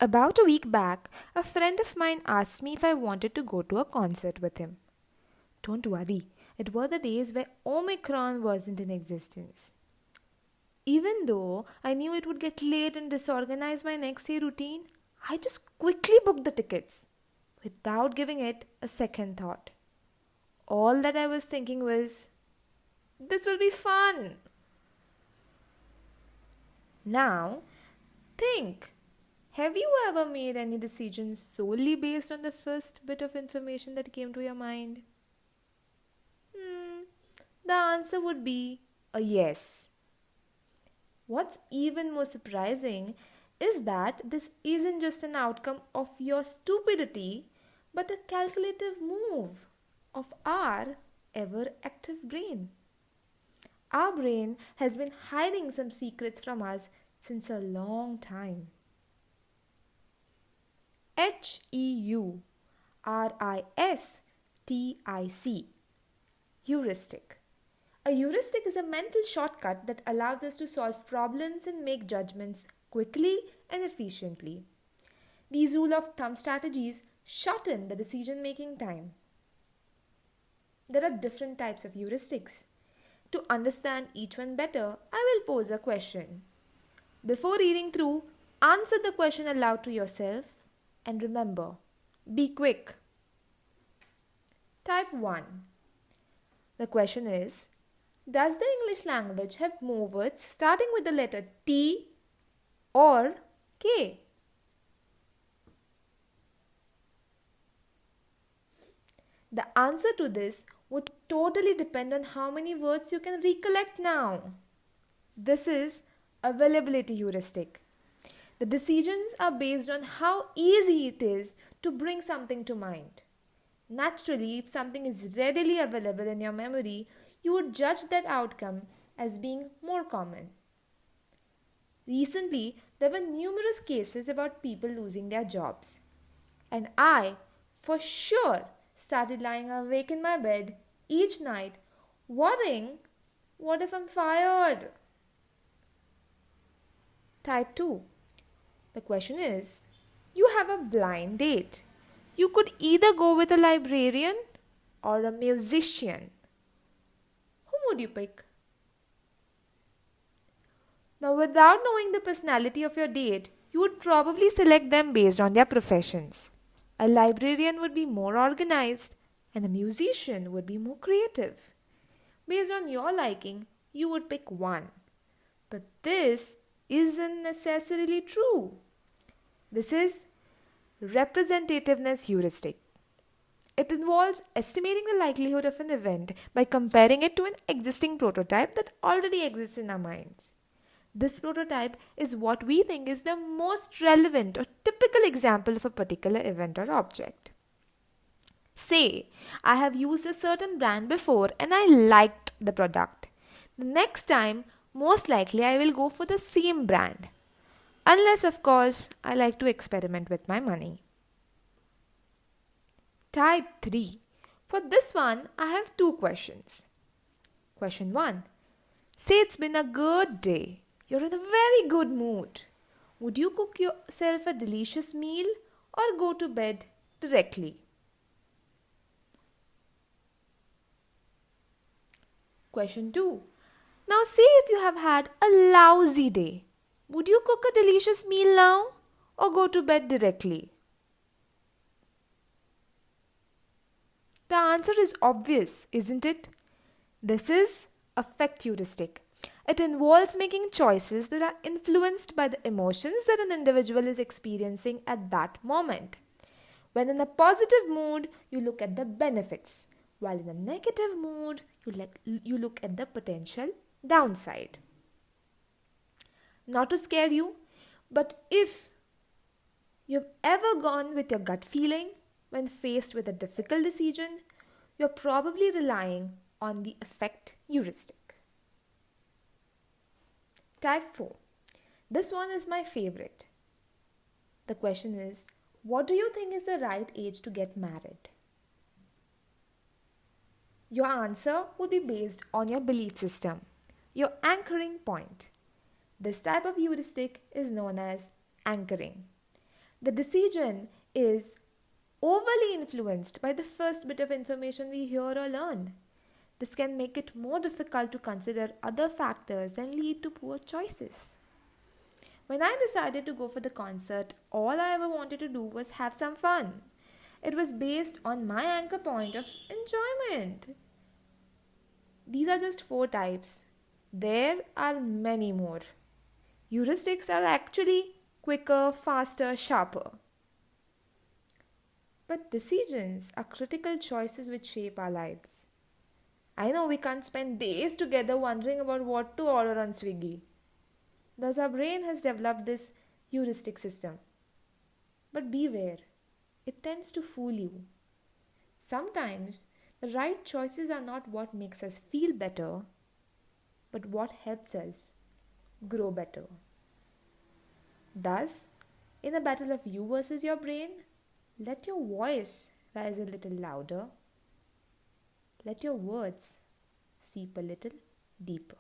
About a week back, a friend of mine asked me if I wanted to go to a concert with him. Don't worry, it were the days where Omicron wasn't in existence. Even though I knew it would get late and disorganize my next day routine, I just quickly booked the tickets without giving it a second thought. All that I was thinking was, this will be fun. Now, think. Have you ever made any decision solely based on the first bit of information that came to your mind? The answer would be a yes. What's even more surprising is that this isn't just an outcome of your stupidity, but a calculative move of our ever active brain. Our brain has been hiding some secrets from us since a long time. Heuristic. Heuristic. A heuristic is a mental shortcut that allows us to solve problems and make judgments quickly and efficiently. These rule of thumb strategies shorten the decision making time. There are different types of heuristics. To understand each one better, I will pose a question. Before reading through, answer the question aloud to yourself and remember, be quick. Type 1. The question is, does the English language have more words starting with the letter T or K? The answer to this would totally depend on how many words you can recollect now. This is availability heuristic. The decisions are based on how easy it is to bring something to mind. Naturally, if something is readily available in your memory, you would judge that outcome as being more common. Recently, there were numerous cases about people losing their jobs. And I, for sure, started lying awake in my bed each night, worrying, what if I'm fired? Type 2. The question is, you have a blind date. You could either go with a librarian or a musician. Whom would you pick? Now, without knowing the personality of your date, you would probably select them based on their professions. A librarian would be more organized and a musician would be more creative. Based on your liking, you would pick one. But this isn't necessarily true. This is Representativeness Heuristic. It involves estimating the likelihood of an event by comparing it to an existing prototype that already exists in our minds. This prototype is what we think is the most relevant or typical example of a particular event or object. Say, I have used a certain brand before and I liked the product. The next time, most likely I will go for the same brand. Unless, of course, I like to experiment with my money. Type 3. For this one, I have two questions. Question 1. Say it's been a good day. You're in a very good mood. Would you cook yourself a delicious meal or go to bed directly? Question 2. Now say if you have had a lousy day. Would you cook a delicious meal now or go to bed directly? The answer is obvious, isn't it? This is affect heuristic. It involves making choices that are influenced by the emotions that an individual is experiencing at that moment. When in a positive mood, you look at the benefits, while in a negative mood, you look at the potential downside. Not to scare you, but if you've ever gone with your gut feeling when faced with a difficult decision, you're probably relying on the affect heuristic. Type 4. This one is my favorite. The question is, what do you think is the right age to get married? Your answer would be based on your belief system, your anchoring point. This type of heuristic is known as anchoring. The decision is overly influenced by the first bit of information we hear or learn. This can make it more difficult to consider other factors and lead to poor choices. When I decided to go for the concert, all I ever wanted to do was have some fun. It was based on my anchor point of enjoyment. These are just 4 types. There are many more. Heuristics are actually quicker, faster, sharper. But decisions are critical choices which shape our lives. I know we can't spend days together wondering about what to order on Swiggy. Thus, our brain has developed this heuristic system. But beware, it tends to fool you. Sometimes, the right choices are not what makes us feel better, but what helps us grow better. Thus, in a battle of you versus your brain, let your voice rise a little louder. Let your words seep a little deeper.